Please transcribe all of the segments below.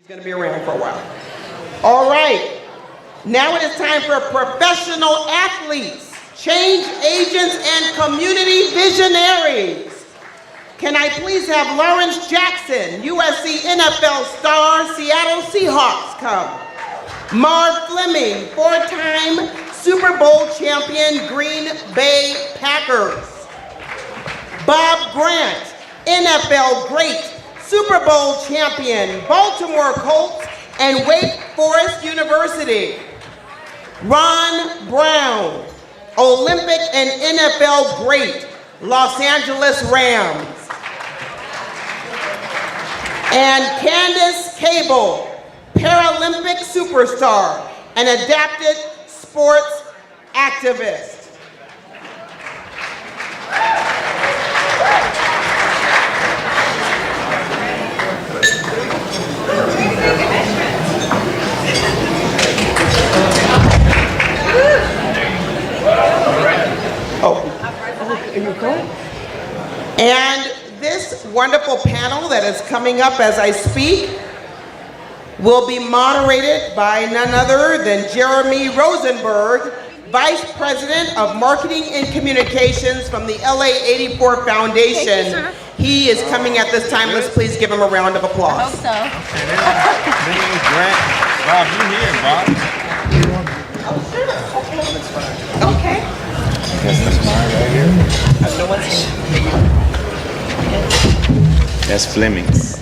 Going to be around for a while. All right. Now it is time for professional athletes, change agents, and community visionaries. Can I please have Lawrence Jackson, USC NFL star, Seattle Seahawks, come. Marv Fleming, four-time Super Bowl champion, Green Bay Packers. Bob Grant, NFL great, Super Bowl champion, Baltimore Colts, and Wake Forest University. Ron Brown, Olympic and NFL great, Los Angeles Rams. And Candace Cable, Paralympic superstar and adapted sports activist. And this wonderful panel that is coming up as I speak will be moderated by none other than Jeremy Rosenberg, Vice President of Marketing and Communications from the LA84 Foundation. He is coming at this time. Let's please give him a round of applause. I hope so. Bob, you here, Bob? Oh, sure. Okay. That's mine right here. That's Fleming's.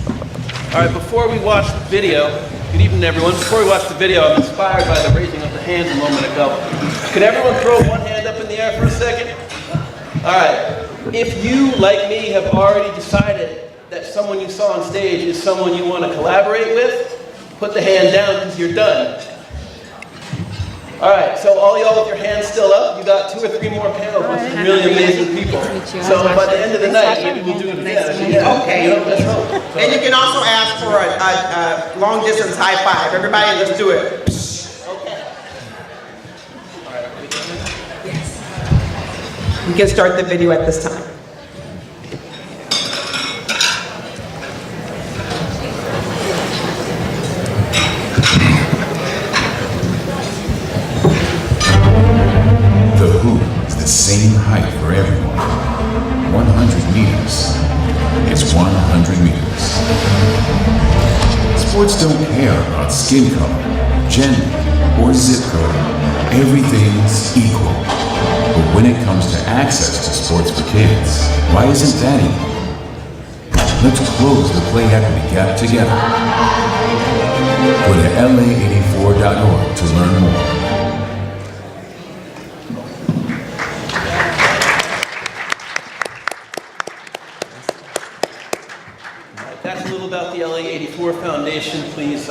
All right, before we watch the video, good evening everyone. Before we watch the video, I'm inspired by the raising of the hands a moment ago. Can everyone throw one hand up in the air for a second? All right, if you, like me, have already decided that someone you saw on stage is someone you want to collaborate with, put the hand down because you're done. All right, so all y'all with your hands still up, you got 2 or 3 more panels with some really amazing people. So by the end of the night, maybe we'll do it again. Yeah. Okay. Let's hope. And you can also ask for a long distance high five. Everybody, let's do it. Okay. All right, are we done now? Yes. We can start the video at this time. The same height for everyone. 100 meters. It's 100 meters. Sports don't care about skin color, gender, or zip code. Everything's equal. But when it comes to access to sports for kids, why isn't that equal? Let's close the play equity gap together. Go to LA84.org to learn more. About the LA84 Foundation, please,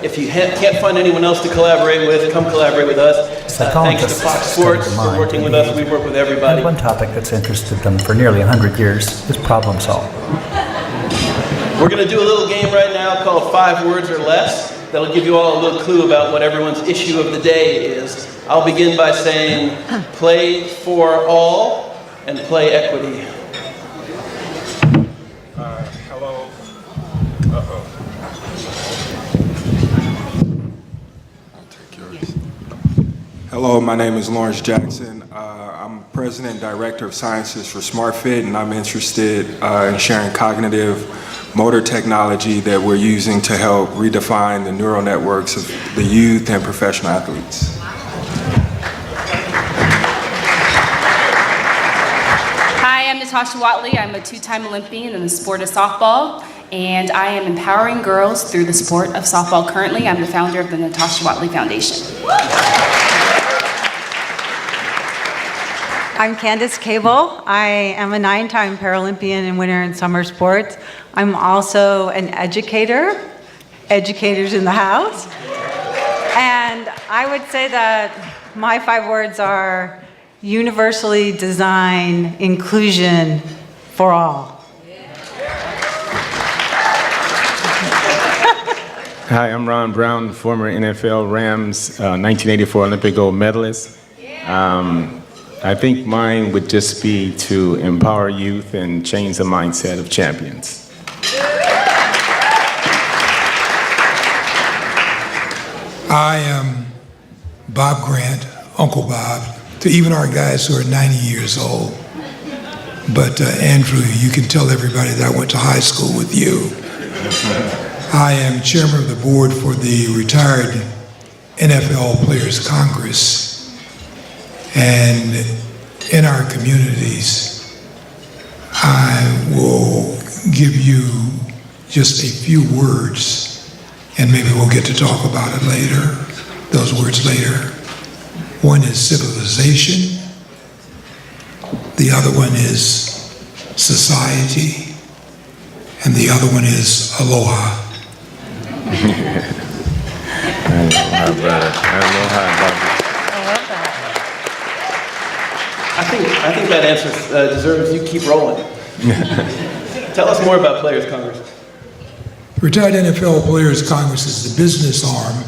if you can't find anyone else to collaborate with, come collaborate with us. Thanks to Fox Sports for working with us. We work with everybody. And one topic that's interested them for nearly 100 years is problem solving. We're going to do a little game right now called 5 Words or Less. That'll give you all a little clue about what everyone's issue of the day is. I'll begin by saying play for all and play equity. Hello. I'll take yours. Hello, my name is Lawrence Jackson. I'm President and Director of Sciences for SmartFit, and I'm interested in sharing cognitive motor technology that we're using to help redefine the neural networks of the youth and professional athletes. Hi, I'm Natasha Watley. I'm a 2-time Olympian in the sport of softball, and I am empowering girls through the sport of softball currently. I'm the founder of the Natasha Watley Foundation. I'm Candace Cable. I am a 9-time Paralympian and winner in summer sports. I'm also an educator, educators in the house. And I would say that my 5 words are universally design inclusion for all. Hi, I'm Ron Brown, former NFL Rams 1984 Olympic gold medalist. I think mine would just be to empower youth and change the mindset of champions. I am Bob Grant, Uncle Bob, to even our guys who are 90 years old. But Andrew, you can tell everybody that I went to high school with you. I am chairman of the board for the Retired NFL Players Congress. And in our communities, I will give you just a few words, and maybe we'll get to talk about it later, those words later. One is civilization. The other one is society, and the other one is aloha. Aloha, brother. Aloha, brother. I think that answer deserves you keep rolling. Tell us more about Players Congress. Retired NFL Players Congress is the business arm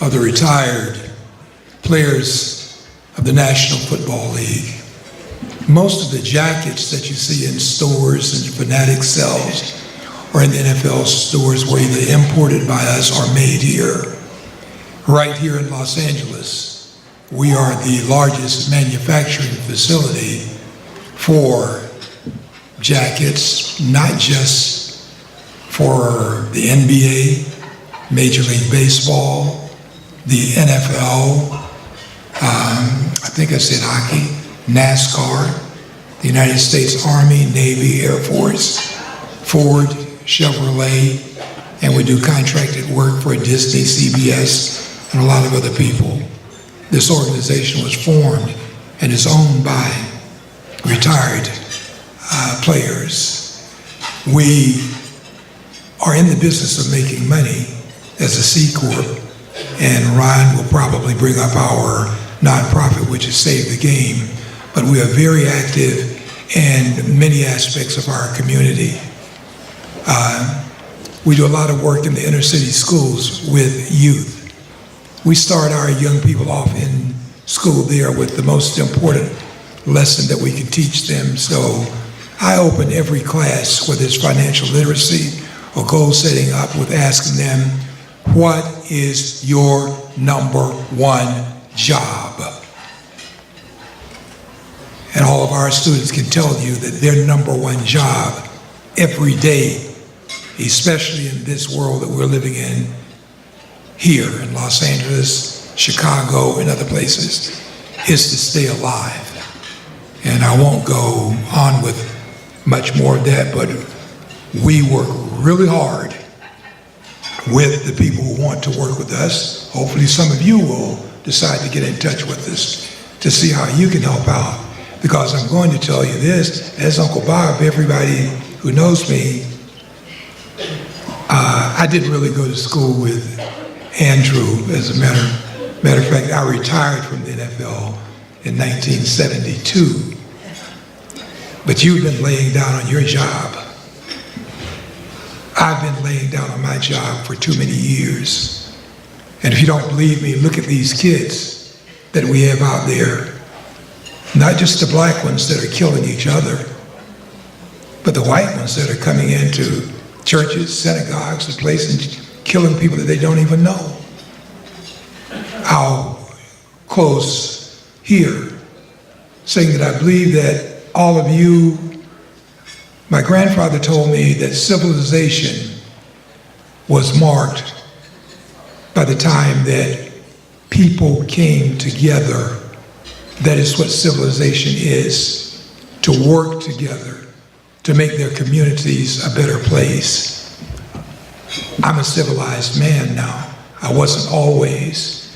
of the retired players of the National Football League. Most of the jackets that you see in stores and Fanatics sells or in the NFL stores were either imported by us or made here. Right here in Los Angeles, we are the largest manufacturing facility for jackets, not just for the NBA, Major League Baseball, the NFL, I think I said hockey, NASCAR, the United States Army, Navy, Air Force, Ford, Chevrolet, and we do contracted work for Disney, CBS, and a lot of other people. This organization was formed and is owned by retired players. We are in the business of making money as a C Corp, and Ryan will probably bring up our nonprofit, which is Save the Game, but we are very active in many aspects of our community. We do a lot of work in the inner city schools with youth. We start our young people off in school there with the most important lesson that we can teach them. So I open every class, whether it's financial literacy or goal setting up, with asking them, what is your number one job? And all of our students can tell you that their number one job every day, especially in this world that we're living in here in Los Angeles, Chicago, and other places, is to stay alive. And I won't go on with much more of that, but we work really hard with the people who want to work with us. Hopefully some of you will decide to get in touch with us to see how you can help out. Because I'm going to tell you this, as Uncle Bob, everybody who knows me, I didn't really go to school with Andrew. As a matter of fact, I retired from the NFL in 1972. But you've been laying down on your job. I've been laying down on my job for too many years. And if you don't believe me, look at these kids that we have out there. Not just the black ones that are killing each other, but the white ones that are coming into churches, synagogues, and places and killing people that they don't even know. I'll close here saying that I believe that all of you, my grandfather told me that civilization was marked by the time that people came together. That is what civilization is, to work together, to make their communities a better place. I'm a civilized man now. I wasn't always.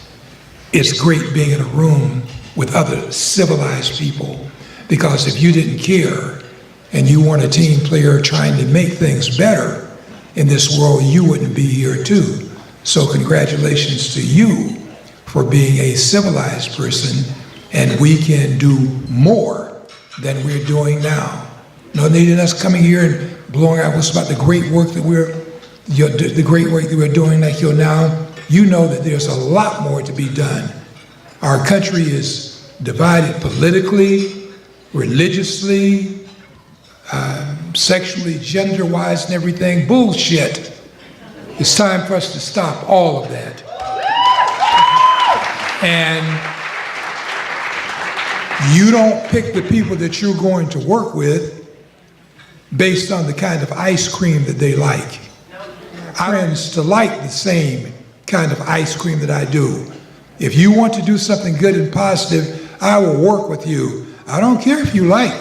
It's great being in a room with other civilized people, because if you didn't care and you weren't a team player trying to make things better in this world, you wouldn't be here too. So congratulations to you for being a civilized person, and we can do more than we're doing now. No need in us coming here and blowing out what's about the great work that we're doing like you now. You know that there's a lot more to be done. Our country is divided politically, religiously, sexually, gender-wise, and everything. Bullshit. It's time for us to stop all of that. And you don't pick the people that you're going to work with based on the kind of ice cream that they like. I friends to like the same kind of ice cream that I do. If you want to do something good and positive, I will work with you. I don't care if you like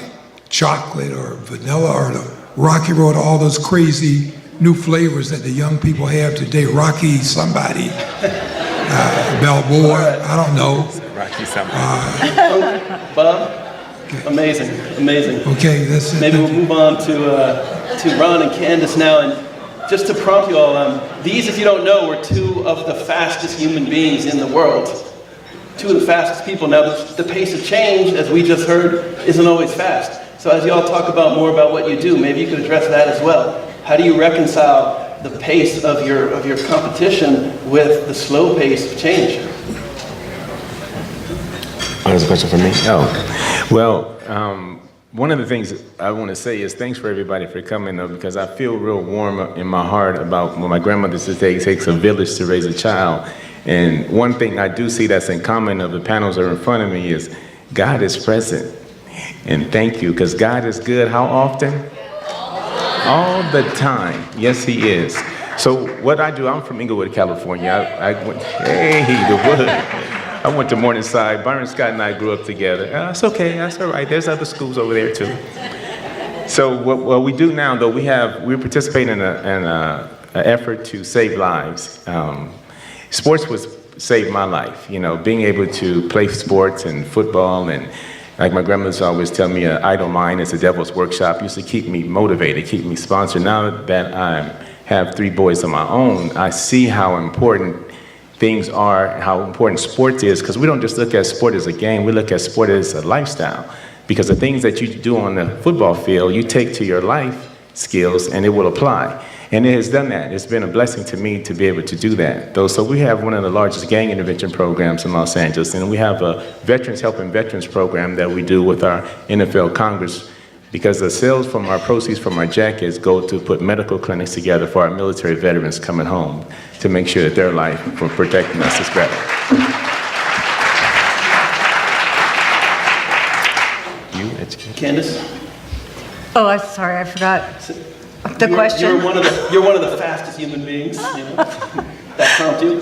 chocolate or vanilla or the Rocky Road, all those crazy new flavors that the young people have today. Rocky somebody, Balboa, I don't know. Rocky something. Bob? Amazing, amazing. Okay, that's it. Maybe we'll move on to Ron and Candace now. And just to prompt you all, these, if you don't know, were two of the fastest human beings in the world. Two of the fastest people. Now, the pace of change, as we just heard, isn't always fast. So as you all talk about more about what you do, maybe you could address that as well. How do you reconcile the pace of your competition with the slow pace of change? Oh, there's a question for me? Oh, well, one of the things I want to say is thanks for everybody for coming, though, because I feel real warm in my heart about what my grandmother used to say, it takes a village to raise a child. And one thing I do see that's in common of the panels that are in front of me is God is present. And thank you, because God is good how often? All the time. Yes, He is. So what I do, I'm from Inglewood, California. I went, hey, the wood. I went to Morningside. Byron Scott and I grew up together. That's okay, that's all right. There's other schools over there too. So what we do now, though, we participate in an effort to save lives. Sports saved my life. You know, being able to play sports and football, and like my grandmother's always tell me, an idle mind is a devil's workshop. Used to keep me motivated, keep me sponsored. Now that I have 3 boys of my own, I see how important things are, how important sports is, because we don't just look at sport as a game, we look at sport as a lifestyle. Because the things that you do on the football field, you take to your life skills and it will apply. And it has done that. It's been a blessing to me to be able to do that. So we have one of the largest gang intervention programs in Los Angeles, and we have a Veterans Helping Veterans program that we do with our NFL Congress, because the sales from our proceeds from our jackets go to put medical clinics together for our military veterans coming home to make sure that their life from protecting us is better. You, educate. Candace? Oh, I'm sorry, I forgot the question. You're one of the fastest human beings, you know, that prompt you.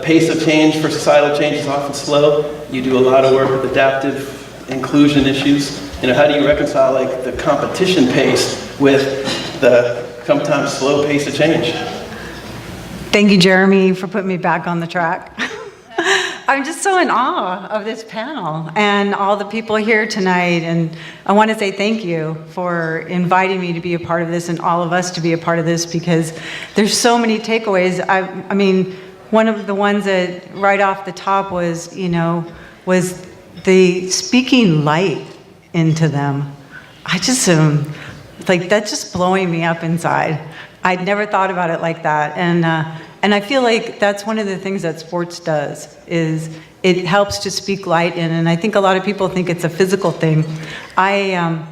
Pace of change for societal change is often slow. You do a lot of work with adaptive inclusion issues. You know, how do you reconcile like the competition pace with the sometimes slow pace of change? Thank you, Jeremy, for putting me back on the track. I'm just so in awe of this panel and all the people here tonight, and I want to say thank you for inviting me to be a part of this and all of us to be a part of this, because there's so many takeaways. I mean, one of the ones that right off the top was, was the speaking light into them. I just like, that's just blowing me up inside. I'd never thought about it like that, and I feel like that's one of the things that sports does, is it helps to speak light in, and I think a lot of people think it's a physical thing. I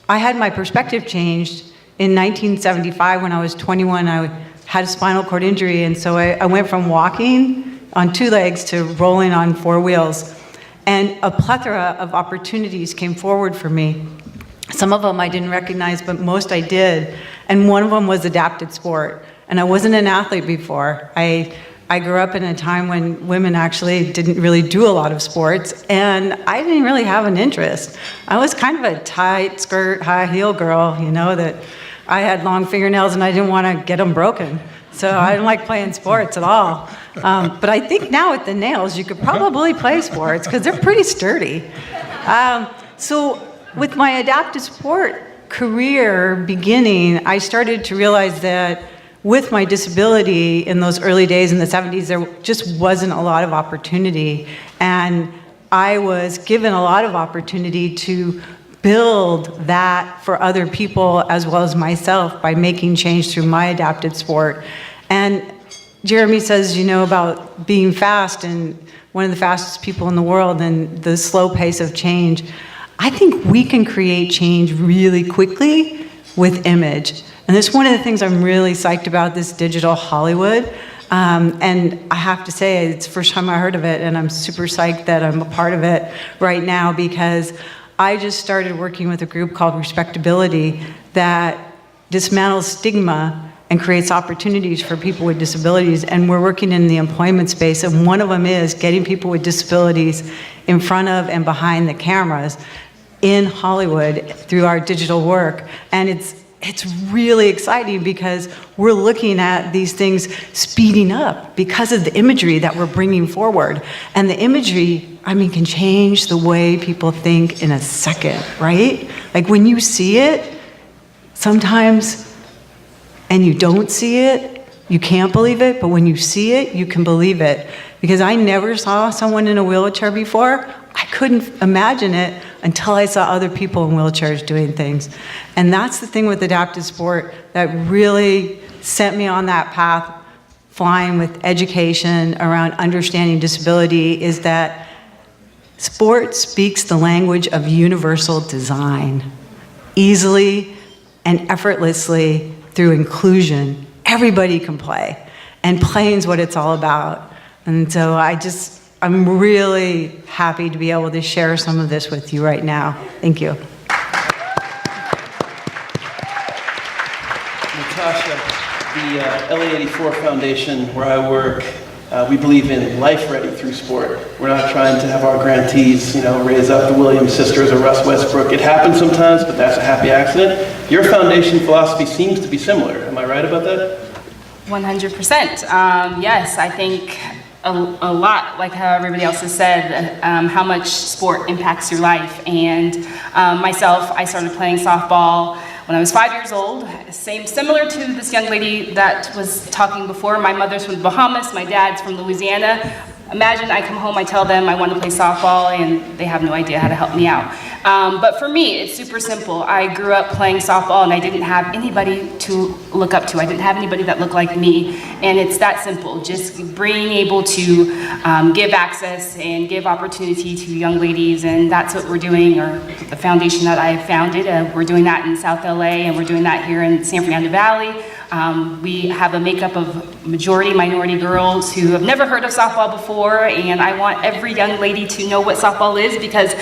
had my perspective changed in 1975 when I was 21. I had a spinal cord injury, and so I went from walking on 2 legs to rolling on 4 wheels, and a plethora of opportunities came forward for me. Some of them I didn't recognize, but most I did, and one of them was adapted sport. And I wasn't an athlete before. I grew up in a time when women actually didn't really do a lot of sports, and I didn't really have an interest. I was kind of a tight skirt, high heel girl, that I had long fingernails and I didn't want to get them broken. So I didn't like playing sports at all. But I think now with the nails, you could probably play sports because they're pretty sturdy. So with my adaptive sport career beginning, I started to realize that with my disability in those early days in the 70s, there just wasn't a lot of opportunity. And I was given a lot of opportunity to build that for other people as well as myself by making change through my adapted sport. And Jeremy says, about being fast and one of the fastest people in the world and the slow pace of change. I think we can create change really quickly with image. And that's one of the things I'm really psyched about this digital Hollywood. And I have to say, it's the first time I heard of it, and I'm super psyched that I'm a part of it right now, because I just started working with a group called Respectability that dismantles stigma and creates opportunities for people with disabilities. And we're working in the employment space, and one of them is getting people with disabilities in front of and behind the cameras in Hollywood through our digital work. And it's really exciting because we're looking at these things speeding up because of the imagery that we're bringing forward. And the imagery, I mean, can change the way people think in a second, right? Like when you see it, sometimes, and you don't see it, you can't believe it, but when you see it, you can believe it. Because I never saw someone in a wheelchair before. I couldn't imagine it until I saw other people in wheelchairs doing things. And that's the thing with adaptive sport that really sent me on that path, flying with education around understanding disability, is that sport speaks the language of universal design, easily and effortlessly through inclusion. Everybody can play, and playing is what it's all about. And so I'm really happy to be able to share some of this with you right now. Thank you. Natasha, the LA84 Foundation, where I work, we believe in life ready through sport. We're not trying to have our grantees, raise up the Williams sisters or Russ Westbrook. It happens sometimes, but that's a happy accident. Your foundation philosophy seems to be similar. Am I right about that? 100%. Yes, I think a lot, like how everybody else has said, how much sport impacts your life. And myself, I started playing softball when I was 5 years old. Similar to this young lady that was talking before. My mother's from the Bahamas, my dad's from Louisiana. Imagine I come home, I tell them I want to play softball, and they have no idea how to help me out. But for me, it's super simple. I grew up playing softball, and I didn't have anybody to look up to. I didn't have anybody that looked like me, and it's that simple. Just being able to give access and give opportunity to young ladies, and that's what we're doing, or the foundation that I founded. We're doing that in South LA, and we're doing that here in San Fernando Valley. We have a makeup of majority minority girls who have never heard of softball before, and I want every young lady to know what softball is, because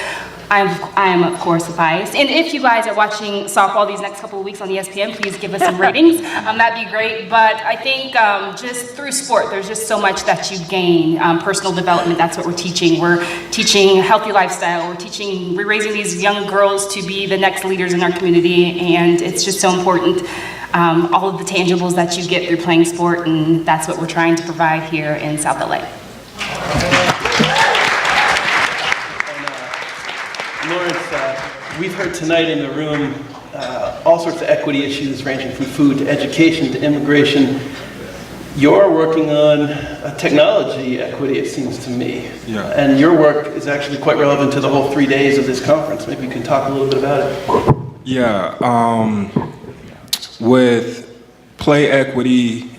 I am of course biased. And if you guys are watching softball these next couple of weeks on ESPN, please give us some ratings. That'd be great. But I think just through sport, there's just so much that you gain. Personal development, that's what we're teaching. We're teaching healthy lifestyle. We're raising these young girls to be the next leaders in our community, and it's just so important. All of the tangibles that you get through playing sport, and that's what we're trying to provide here in South LA. Lawrence, we've heard tonight in the room all sorts of equity issues ranging from food to education to immigration. You're working on technology equity, it seems to me. Yeah. And your work is actually quite relevant to the whole 3 days of this conference. Maybe you can talk a little bit about it. Yeah. With play equity,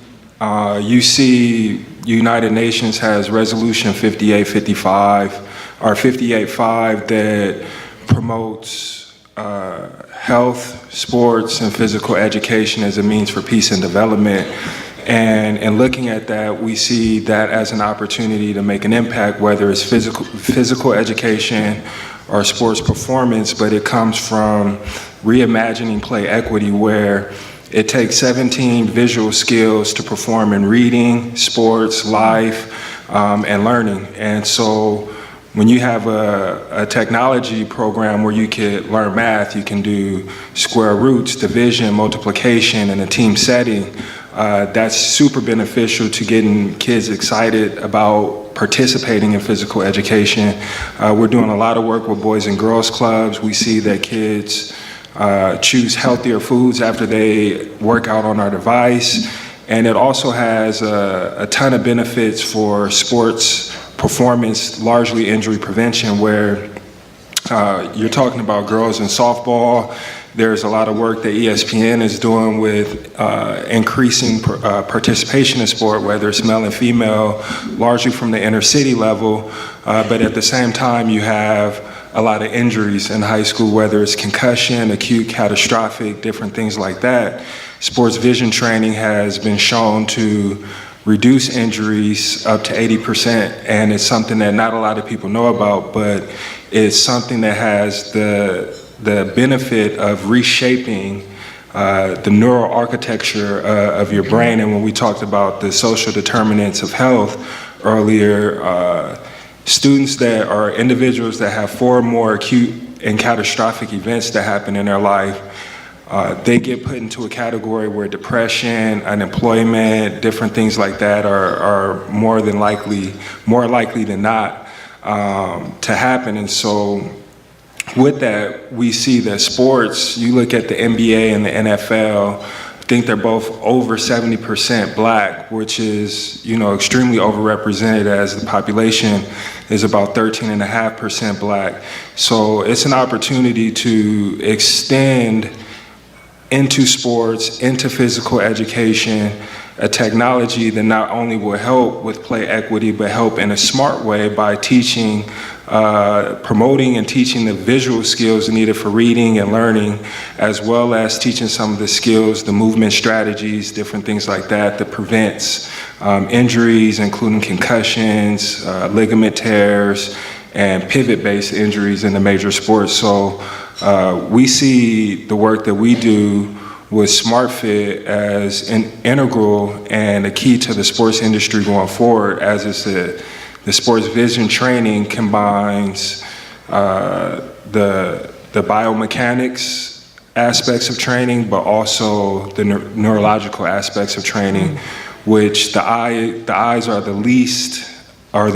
you see United Nations has Resolution 5855 or 58.5 that promotes health, sports, and physical education as a means for peace and development. And in looking at that, we see that as an opportunity to make an impact, whether it's physical education or sports performance, but it comes from reimagining play equity, where it takes 17 visual skills to perform in reading, sports, life, and learning. And so when you have a technology program where you can learn math, you can do square roots, division, multiplication in a team setting, that's super beneficial to getting kids excited about participating in physical education. We're doing a lot of work with Boys and Girls Clubs. We see that kids choose healthier foods after they work out on our device. And it also has a ton of benefits for sports performance, largely injury prevention, where you're talking about girls in softball. There's a lot of work that ESPN is doing with increasing participation in sport, whether it's male and female, largely from the inner city level. But at the same time, you have a lot of injuries in high school, whether it's concussion, acute, catastrophic, different things like that. Sports vision training has been shown to reduce injuries up to 80%, and it's something that not a lot of people know about, but it's something that has the benefit of reshaping the neural architecture of your brain. And when we talked about the social determinants of health earlier, students that are individuals that have 4 or more acute and catastrophic events that happen in their life, they get put into a category where depression, unemployment, different things like that are more likely than not to happen. And so with that, we see that sports, you look at the NBA and the NFL, I think they're both over 70% black, which is, extremely overrepresented, as the population is about 13.5% black. So it's an opportunity to extend into sports, into physical education, a technology that not only will help with play equity, but help in a smart way by teaching, promoting and teaching the visual skills needed for reading and learning, as well as teaching some of the skills, the movement strategies, different things like that prevents injuries, including concussions, ligament tears, and pivot-based injuries in the major sports. So we see the work that we do with SmartFit as an integral and a key to the sports industry going forward, as it's the sports vision training combines the biomechanics aspects of training, but also the neurological aspects of training, which the eyes are the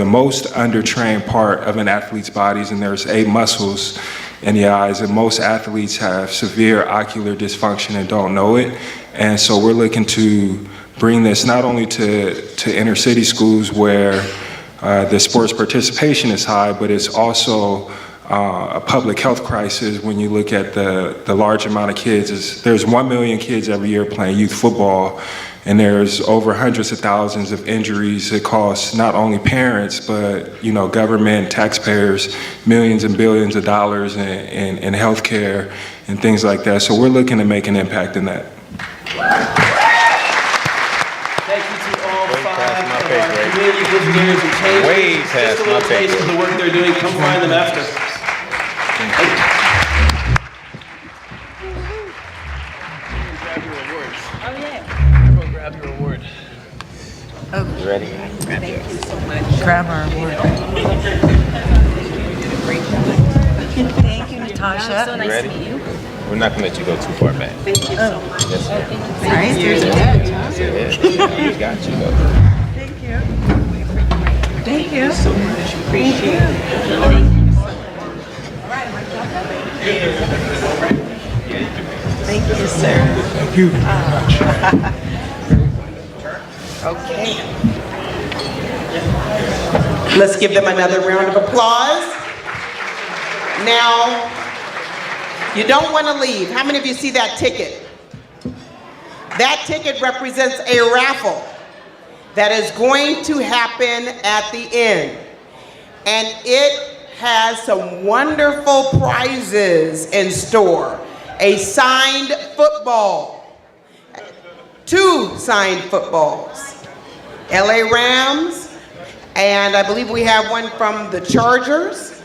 most undertrained part of an athlete's bodies, and there's 8 muscles in the eyes, and most athletes have severe ocular dysfunction and don't know it. And so we're looking to bring this not only to inner city schools where the sports participation is high, but it's also a public health crisis when you look at the large amount of kids. There's 1 million kids every year playing youth football, and there's over hundreds of thousands of injuries. It costs not only parents, but government, taxpayers, millions and billions of dollars in healthcare and things like that. So we're looking to make an impact in that. Thank you to all 5 of our community visionaries and changers. Just a little taste of the work they're doing. Come find them after. You ready? Grab our award. Thank you, Natasha. You ready? We're not gonna let you go too far back. Thank you so much. Yes, ma'am. All right, there's a edge, huh? Yeah, we got you, though. Thank you. Thank you. So much. Appreciate it. Thank you, sir. Thank you very much. Okay. Let's give them another round of applause. Now, you don't want to leave. How many of you see that ticket? That ticket represents a raffle that is going to happen at the end. And it has some wonderful prizes in store. A signed football. 2 signed footballs. LA Rams, and I believe we have one from the Chargers.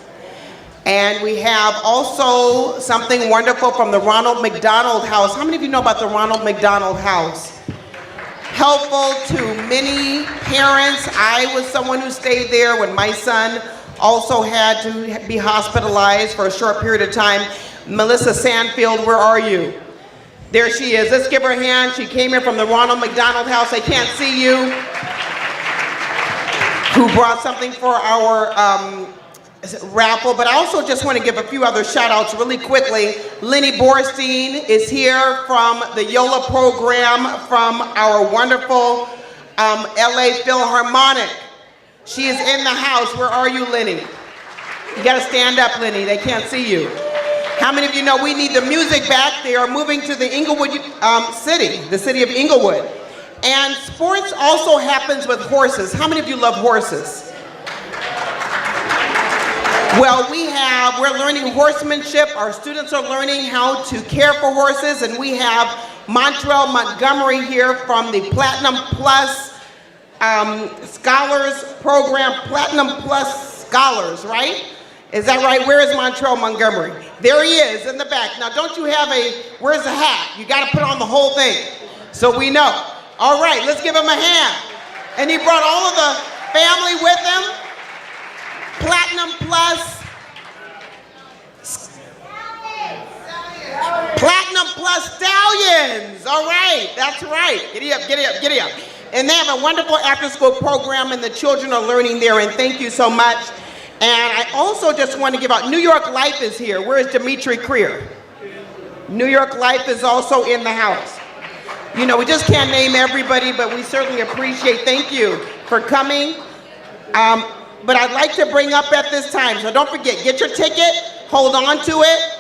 And we have also something wonderful from the Ronald McDonald House. How many of you know about the Ronald McDonald House? Helpful to many parents. I was someone who stayed there when my son also had to be hospitalized for a short period of time. Melissa Sandfield, where are you? There she is. Let's give her a hand. She came in from the Ronald McDonald House. I can't see you. Who brought something for our raffle. But I also just want to give a few other shout outs really quickly. Lenny Borstein is here from the YOLA program from our wonderful LA Philharmonic. She is in the house. Where are you, Lenny? You got to stand up, Lenny. They can't see you. How many of you know we need the music back? They are moving to the Inglewood city, the city of Inglewood. And sports also happens with horses. How many of you love horses? Well, we're learning horsemanship. Our students are learning how to care for horses, and we have Montrell Montgomery here from the Platinum Plus Scholars Program, Platinum Plus Scholars, right? Is that right? Where is Montrell Montgomery? There he is in the back. Now, don't you have where's the hat? You got to put on the whole thing so we know. All right, let's give him a hand. And he brought all of the family with him. Platinum Plus. Platinum Plus Stallions. All right, that's right. Giddy up, giddy up, giddy up. And they have a wonderful after-school program, and the children are learning there, and thank you so much. And I also just want to give out, New York Life is here. Where is Dimitri Creer? New York Life is also in the house. You know, we just can't name everybody, but we certainly appreciate, thank you for coming. But I'd like to bring up at this time, so don't forget, get your ticket, hold on to it.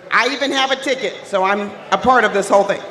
I even have a ticket, so I'm a part of this whole thing.